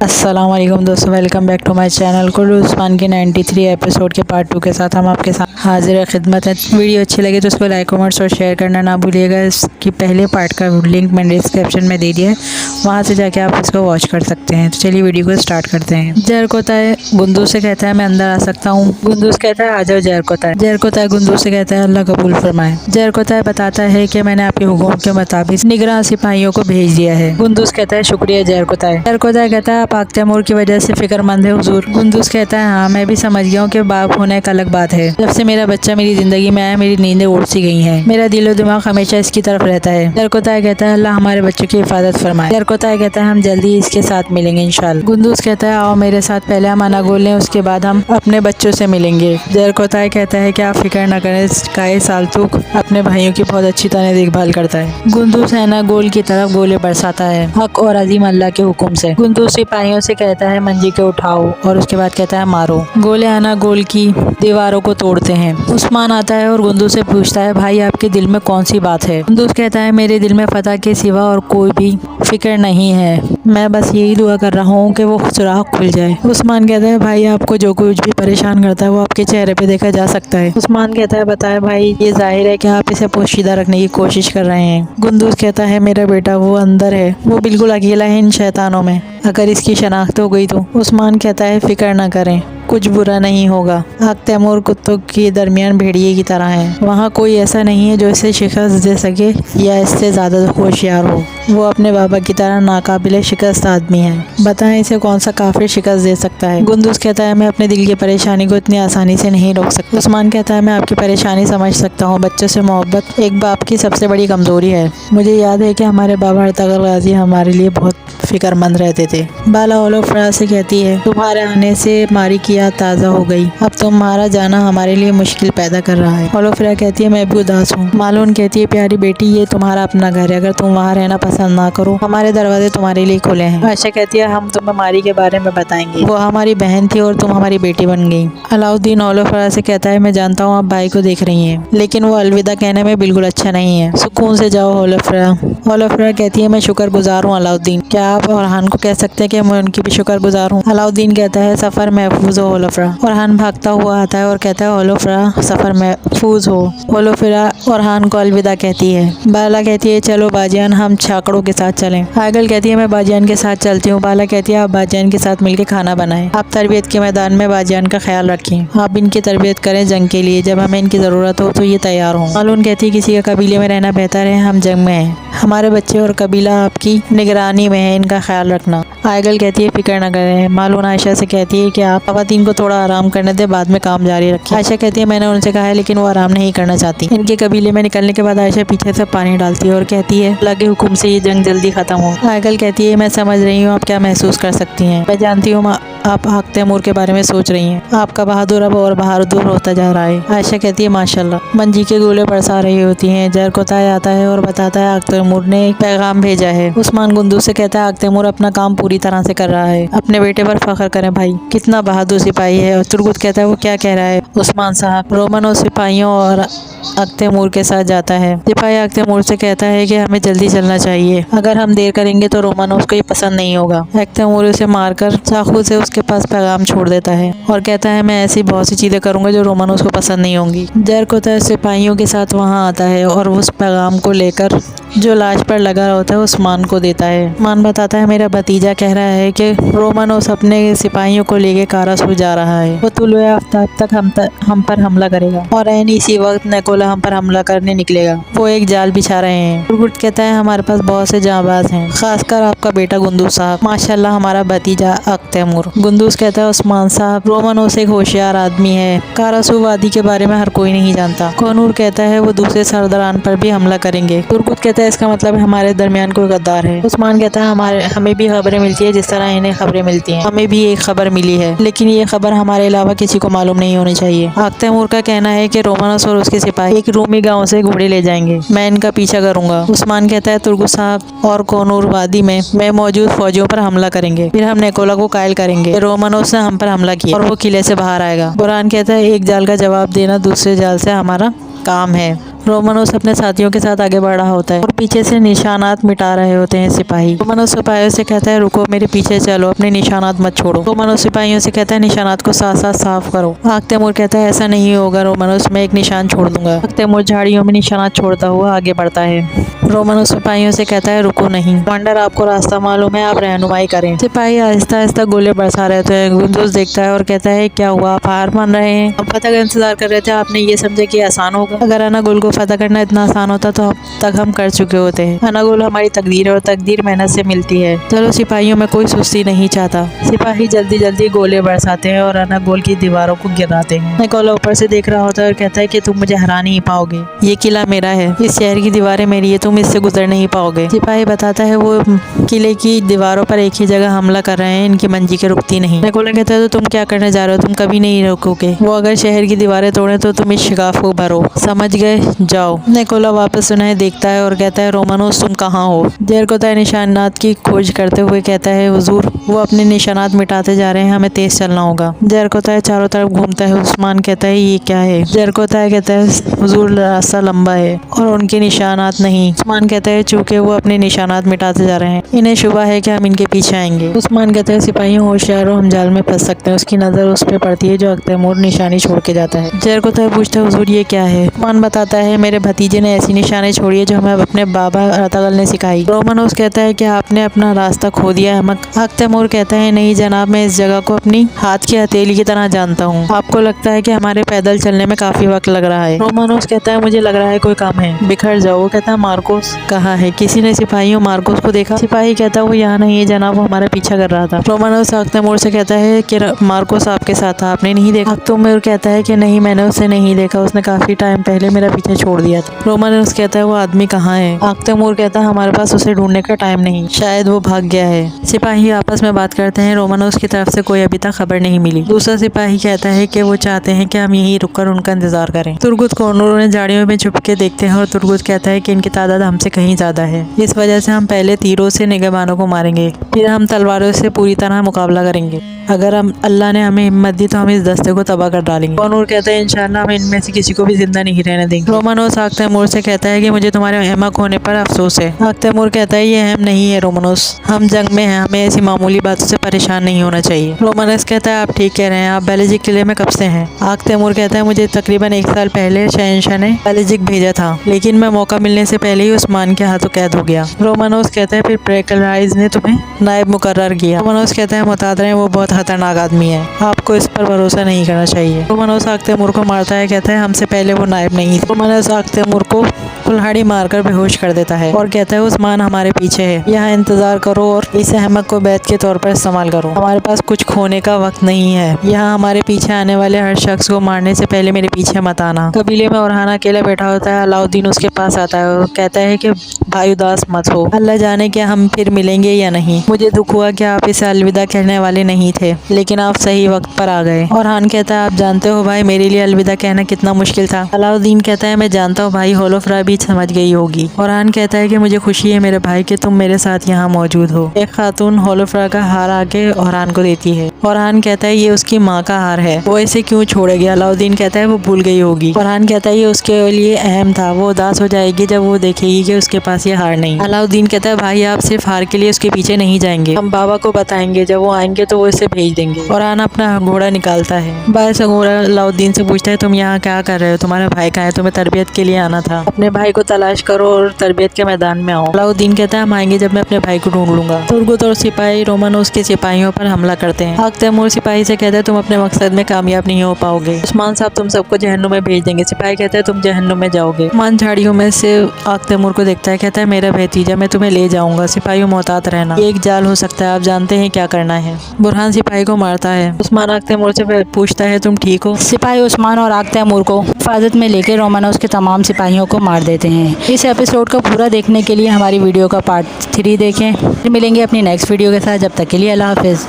अस्सलाम वालेकुम दोस्तों, welcome back to my channel. कुल उस्मान के 93 एपिसोड के पार्ट 2 के साथ हम आपके साथ हाजिर खिदमत है। वीडियो अच्छी लगे तो उसको लाइक कमेंट्स और शेयर करना ना भूलिएगा। इसकी पहले पार्ट का लिंक मैंने डिस्क्रिप्शन में दे दिया है, वहाँ से जाके आप इसको वॉच कर सकते हैं। तो चलिए वीडियो को स्टार्ट करते हैं। जहर कोता है गुंदू से कहता है मैं अंदर आ सकता हूँ। गुंदूस कहता है आ जाओ। जहर कोता है गुंदू से कहता है अल्लाह कबूल फरमाए। जहर कोता है बताता है कि मैंने आपके हुक्म के मुताबिक निगरान सिपाहियों को भेज दिया है। गुंदूस कहता है शुक्रिया जहर कोता है। जहर कोता कहता है पाक तैमूर की वजह से फिक्रमंद है हुजूर। गुंदूस कहता है हाँ, मैं भी समझ गया हूँ कि बाप होना एक अलग बात है। जब से मेरा बच्चा मेरी जिंदगी में आया मेरी नींदें उड़ सी गई हैं। मेरा दिलो दिमाग हमेशा इसकी तरफ रहता है। जहर कोता कहता है अल्लाह हमारे बच्चों की हिफाजत फरमाए। जहर कोता कहता है हम जल्दी इसके साथ मिलेंगे इंशाल्लाह। गुंदूस कहता है आओ मेरे साथ, पहले हम अनागोल लें, उसके बाद हम अपने बच्चों से मिलेंगे। जहर कोता कहता है कि आप फिक्र न करें, काए सालतुक अपने भाइयों की बहुत अच्छी तरह देखभाल करता है। गुंदूस अनागोल की तरफ गोले बरसाता है हक और अजीम अल्लाह के हुक्म से। गुंदूस सिपाहियों से कहता है मंजी के उठाओ और उसके बाद कहता है मारो। गोले अनागोल की दीवारों को तोड़ते हैं। उस्मान आता है और गुंदूस से पूछता है भाई आपके दिल में कौन सी बात है। गुंदूस कहता है मेरे दिल में फतह के सिवा और कोई भी फिक्र नहीं है, मैं बस यही दुआ कर रहा हूँ कि वो सुराख खुल जाए। उस्मान कहता है भाई आपको जो कुछ भी परेशान करता है वो आपके चेहरे पे देखा जा सकता है। उस्मान कहता है बताए भाई, ये जाहिर है कि आप इसे पोशीदा रखने की कोशिश कर रहे हैं। गुंदूस कहता है मेरा बेटा वो अंदर है, वो बिल्कुल अकेला है इन शैतानों में, अगर इसकी शनाख्त हो गई तो। उस्मान कहता है फिक्र न करें, कुछ बुरा नहीं होगा। हक तैमूर कुत्तों के दरमियान भेड़िए की तरह है, वहाँ कोई ऐसा नहीं है जो इसे शिकस्त दे सके या इससे ज्यादा होशियार हो। वो अपने बाबा की तरह नाकाबिले शिकस्त आदमी है, बताएं इसे कौन सा काफिर शिकस्त दे सकता है। गुंदूस कहता है मैं अपने दिल की परेशानी को इतनी आसानी से नहीं रोक सकता। उस्मान कहता है मैं आपकी परेशानी समझ सकता हूँ, बच्चों से मोहब्बत एक बाप की सबसे बड़ी कमजोरी है। मुझे याद है कि हमारे बाबा अर्तगल गाजी हमारे लिए बहुत फिक्रमंद रहते थे। बाला होलोफ्रा से कहती है तुम्हारे आने से मारी की याद ताज़ा हो गई, अब तुम्हारा जाना हमारे लिए मुश्किल पैदा कर रहा है। होलोफ्रा कहती है मैं भी उदास हूँ। मालून कहती है प्यारी बेटी ये तुम्हारा अपना घर है, अगर तुम वहाँ रहना पसंद ना करो हमारे दरवाजे तुम्हारे लिए खुले हैं। आयशा कहती है हम तुम्हें मारी के बारे में बताएंगे, वो हमारी बहन थी और तुम हमारी बेटी बन गई। अलाउद्दीन होलोफ्रा से कहता है मैं जानता हूँ आप भाई को देख रही हैं, लेकिन वो अलविदा कहने में बिल्कुल अच्छा नहीं है, सुकून से जाओ होलोफ्रा। होलोफ्रा कहती है मैं शुक्रगुजार हूँ अलाउद्दीन, क्या आप ओरहान को कह सकते हैं कि मैं उनकी भी शुक्रगुजार हूँ। अलाउद्दीन कहता है सफर महफूज हो होलोफ्रा। ओरहान भागता हुआ आता है और कहता है होलोफ्रा सफर महफूज हो। होलोफ्रा ओरहान को अलविदा कहती है। बाला कहती है चलो बाजियान हम छाकड़ों के साथ चलें। आगल कहती है मैं बाजियान के साथ चलती हूँ। बाला कहती है आप बाजियान के साथ मिलकर खाना बनाएं, आप तरबियत के मैदान में बाजियान का ख्याल रखें, आप इनकी तरबियत करें जंग के लिए, जब हमें इनकी ज़रूरत हो तो ये तैयार हों। मालून कहती है किसी के कबीले में रहना बेहतर है, हम जंग में हैं, हमारे बच्चे और कबीला आपकी निगरानी में है, इनका ख्याल रखना। आयगल कहती है फिक्र न करें। मालून आयशा से कहती है कि आप खवातीन को थोड़ा आराम करने दे, बाद में काम जारी रखें। आयशा कहती है मैंने उनसे कहा है लेकिन वो आराम नहीं करना चाहती। इनके कबीले में निकलने के बाद आयशा पीछे से पानी डालती है और कहती है अल्लाह के हुक्म से ये जंग जल्दी खत्म हो। आयगल कहती है मैं समझ रही हूँ आप क्या महसूस कर सकती हैं, मैं जानती हूँ आप हक तैमूर के बारे में सोच रही हैं, आपका बहादुर अब और बहादुर होता जा रहा है। आयशा कहती है माशाल्लाह। मंजी के गोले बरसा रही होती हैं। जहर कोता आता है और बताता है हक तैमूर ने एक पैगाम भेजा है। उस्मान गुंदूस से कहता है हक तैमूर अपना काम पूरी तरह से कर रहा है, अपने बेटे पर फख्र करें भाई, कितना बहादुर सिपाही है। और तुर्गुत कहता है वो क्या कह रहा है। उस्मान साहब रोमन सिपाहियों और हक तैमूर के साथ जाता है। सिपाही हक तैमूर से कहता है कि हमें जल्दी चलना चाहिए, अगर हम देर करेंगे तो रोमन को ये पसंद नहीं होगा। हक तैमूर उसे मारकर चाकू से उसके पास पैगाम छोड़ देता है और कहता है मैं ऐसी बहुत सी चीजें करूंगा जो रोमन को पसंद नहीं होंगी। जहर कोता सिपाहियों के साथ वहां आता है और उस पैगाम को लेकर जो लाश पर लगा होता है उस्मान को देता है। उस्मान बताता है मेरा भतीजा कह रहा है कि रोमनोस अपने सिपाहियों को लेके कारासूर जा रहा है, वो तुलुए आफ्ताब तक हम पर हमला करेगा और ऐन इसी वक्त नेकोला हम पर हमला करने निकलेगा, वो एक जाल बिछा रहे हैं। तुर्गुत कहता है हमारे पास बहुत से जांबाज हैं, खासकर आपका बेटा गुंदूस साहब, माशाल्लाह हमारा भतीजा हक तैमूर। गुंदूस कहता है उस्मान साहब रोमनोस एक होशियार आदमी है, कारासूर वादी के बारे में हर कोई नहीं जानता। कोनूर कहता है वो दूसरे सरदारान पर भी हमला करेंगे। तुर्गुत कहता है इसका मतलब हमारे दरमियान कोई गद्दार है। उस्मान कहता है हमें भी खबरें मिलती है जिस तरह इन्हें खबरें मिलती हैं, हमें भी एक खबर मिली है, लेकिन ये खबर हमारे अलावा किसी को मालूम नहीं होनी चाहिए। हक तैमूर का कहना है कि रोमनोस और उसके सिपाही एक रूमी गांव से घोड़े ले जाएंगे, मैं इनका पीछा करूंगा। उस्मान कहता है तुर्गुत साहब और कोनूर वादी में मौजूद फौजियों पर हमला करेंगे, फिर हम नेकोला को कायल करेंगे। रोमनोस ने हम पर हमला किया और वो किले से बाहर आएगा। कुरान कहता है एक जाल का जवाब देना दूसरे जाल से हमारा काम है। रोमानोस अपने साथियों के साथ आगे बढ़ रहा होता है और पीछे से निशानात मिटा रहे होते हैं सिपाही। रोमानोस सिपाहियों से कहता है रुको, मेरे पीछे चलो, अपने निशानात मत छोड़ो। रोमानोस सिपाहियों से कहता है निशानात को साथ साथ साफ करो। आग तैमूर कहता है ऐसा नहीं होगा रोमानोस, मैं एक निशान छोड़ दूंगा। आग तैमूर झाड़ियों में निशानात छोड़ता हुआ आगे बढ़ता है। रोमानोस सिपाहियों से कहता है रुको नहीं, कमांडर आपको रास्ता मालूम है, आप रहनुमाई करें। सिपाही आहिस्ता आहिस्ता गोले बरसा रहे थे। गुंदुस देखता है और कहता है क्या हुआ, आप हार मान रहे हैं? हम फतह का इंतजार कर रहे थे, आपने ये समझा कि आसान होगा? अगर अनागुल को फतह करना इतना आसान होता तो अब तक हम कर चुके होते हैं। अनागुल हमारी तकदीर है और तकदीर मेहनत से मिलती है। चलो, सिपाहियों में कोई सुस्ती नहीं चाहता। सिपाही जल्दी जल्दी गोले बरसाते हैं और अनागुल की दीवारों को गिराते हैं। निकोला ऊपर से देख रहा होता है और कहता है कि तुम मुझे हरा नहीं पाओगे, ये किला मेरा है, इस शहर की दीवारें मेरी है, तुम इससे गुजर नहीं पाओगे। सिपाही बताता है वो किले की दीवारों पर एक ही जगह हमला कर रहे हैं, इनकी मंजी के रुकती नहीं। निकोला कहता है तो तुम क्या करने जा रहे हो, तुम कभी नहीं रोकोगे। वो अगर शहर की दीवारें तोड़े तो तुम इस शिगाफ को भरो, समझ गए, जाओ। निकोला वापस उन्हें देखता है और कहता है रोमानोस तुम कहाँ हो? जरकोता निशानात की खोज करते हुए कहता है हुजूर, वो अपने निशानात मिटाते जा रहे हैं, हमें तेज चलना होगा। जरकोता चारों तरफ घूमता है। उस्मान कहता है ये क्या है? जरकोता कहता है हुजूर, रास्ता लंबा है और उनके निशानात नहीं। उस्मान कहता है चूंकि वो अपने निशानात मिटाते जा रहे हैं, इन्हें शुबा है कि हम इनके पीछे आएंगे। उस्मान कहता है सिपाहियों होशियार हो, हम जाल में फंस सकते हैं। उसकी नजर उस पर पड़ती है जो आग तैमूर निशानी छोड़ के जाता है। जरकोता पूछता है हुजूर ये क्या है? उस्मान बताता है मेरे भतीजे ने ऐसी निशानी छोड़ी है जो हमें अपने बाबा अरतगल ने सिखाई। रोमानोस कहता है कि आपने अपना रास्ता खो दिया है। आग तैमूर कहता है नहीं जनाब, मैं इस जगह को अपनी हाथ की हथेली की तरह जानता हूँ। आपको लगता है कि हमारे पैदल चलने में काफी वक्त लग रहा है। रोमानोस कहता है मुझे लग रहा है कोई काम है, बिखर जाओ। वो कहता है मार्कोस कहाँ है? किसी ने सिपाहियों मार्कोस को देखा? सिपाही कहता है वो यहाँ नहीं है जनाब, वो हमारा पीछा कर रहा था। रोमानोस आग तैमूर से कहता है कि मार्कोस आपके साथ था, आपने नहीं देखा? आग तैमूर कहता है कि नहीं, मैंने उसे नहीं देखा, उसने काफी टाइम पहले मेरा पीछा छोड़ दिया था। रोमानोस कहता है वो आदमी कहाँ है? आग तैमूर कहता है हमारे पास उसे ढूंढने का टाइम नहीं, शायद वो भाग गया है। सिपाही आपस में बात करते हैं। रोमानोस की तरफ से कोई अभी तक खबर नहीं मिली। दूसरा सिपाही कहता है कि वो चाहते हैं कि हम यहीं रुककर उनका इंतजार करें। तुर्गुत कोनूर उन्हें झाड़ियों में छुप के देखते हैं और तुर्गुत कहता है कि इनकी तादाद हमसे कहीं ज्यादा है, इस वजह से हम पहले तीरों से निगहबानों को मारेंगे, फिर हम तलवारों से पूरी तरह मुकाबला करेंगे। अगर हम अल्लाह ने हमें हिम्मत दी तो हम इस दस्ते को तबाह कर डालेंगे। कोनूर कहता है इंशाअल्लाह हम इनमें से किसी को भी जिंदा नहीं रहने देंगे। रोमानोस आग तैमूर से कहता है कि मुझे तुम्हारे अहमक होने पर अफसोस है। आग तैमूर कहता है ये अहम नहीं है रोमानोस, हम जंग में हैं, हमें ऐसी मामूली बातों से परेशान नहीं होना चाहिए। रोमानोस कहता है आप ठीक कह रहे हैं, आप बेलजिक किले में कब से हैं? आग तैमूर कहता है मुझे तकरीबन 1 साल पहले शहंशाह ने बेलजिक भेजा था, लेकिन मैं मौका मिलने से पहले ही उस्मान के हाथों कैद हो गया। रोमानोस कहता है फिर प्रेकलराइज ने तुम्हें नायब मुकर्रर किया। रोमानोस कहता है मुताद रहे, वो बहुत खतरनाक आदमी है, आपको इस पर भरोसा नहीं करना चाहिए। रोमानोस आग तैमूर को मारता है, कहता है हमसे पहले वो नायब नहीं था। रोमानोस आग तैमूर को कुल्हाड़ी मारकर बेहोश कर देता है और कहता है उस्मान हमारे पीछे है, यहाँ इंतजार करो और इस अहमक को बैत के तौर पर इस्तेमाल करो, हमारे पास कुछ खोने का वक्त नहीं है। यहाँ हमारे पीछे आने वाले हर शख्स को मारने से पहले मेरे पीछे मत आना। कबीले में ओरहाना अकेला बैठा होता है। अलाउद्दीन उसके पास आता है और कहता है कि भाई उदास मत हो, अल्लाह जाने कि हम फिर मिलेंगे या नहीं। मुझे दुख हुआ कि आप इसे अलविदा कहने वाले नहीं थे, लेकिन आप सही वक्त पर आ गए। ओरहान कहता है आप जानते हो भाई, मेरे लिए अलविदा कहना कितना मुश्किल था। अलाउद्दीन कहता है मैं जानता हूँ भाई, होलोफ्रा भी समझ गई होगी। ओरहान कहता है कि मुझे खुशी है मेरे भाई कि तुम मेरे साथ यहाँ मौजूद हो। एक खातून होलोफ्रा का हार आके ओरहान को देती है। ओरहान कहता है ये उसकी माँ का हार है, वो इसे क्यों छोड़ेगी? अलाउद्दीन कहता है वो भूल गई होगी। ओरहान कहता है ये उसके लिए अहम था, वो उदास हो जाएगी जब वो देखेगी कि उसके पास ये हार नहीं। अलाउद्दीन कहता है भाई आप सिर्फ हार के लिए उसके पीछे नहीं जाएंगे, हम बाबा को बताएंगे, जब वो आएंगे तो वो इसे भेज देंगे। ओरहान अपना घोड़ा निकालता है। बायस घोड़ा अलाउद्दीन से पूछता है तुम यहाँ क्या कर रहे हो, तुम्हारा भाई कहाँ है? तुम्हें तरबियत के लिए आना था, अपने भाई को तलाश करो और तरबियत के मैदान में आओ। अलाउद्दीन कहता है हम आएंगे जब मैं अपने भाई को ढूंढ लूंगा। तुर्गुत और सिपाही रोमानोस के सिपाहियों पर हमला करते हैं। आग तैमूर सिपाही से कहता है तुम अपने मकसद में कामयाब नहीं हो पाओगे, उस्मान साहब तुम सबको जहन्नुम में भेज देंगे। सिपाही कहता है तुम जहन्नुम में जाओगे। उस्मान झाड़ियों में से आग तैमूर को देखता है, कहता है मेरा भतीजा, मैं तुम्हें ले जाऊंगा, सिपाही मोहतात रहना, ये एक जाल हो सकता है, आप जानते हैं क्या करना है। बुरहान सिपाही को मारता है। उस्मान आग तैमूर से पूछता है तुम ठीक हो? सिपाही उस्मान और आग तैमूर को हिफाजत में लेकर रोमानोस के तमाम सिपाहियों को मार देते हैं। इस एपिसोड को पूरा देखने के लिए हमारी वीडियो का पार्ट 3 देखें। फिर मिलेंगे अपनी नेक्स्ट वीडियो के साथ, जब तक के लिए अल्लाह हाफिज़।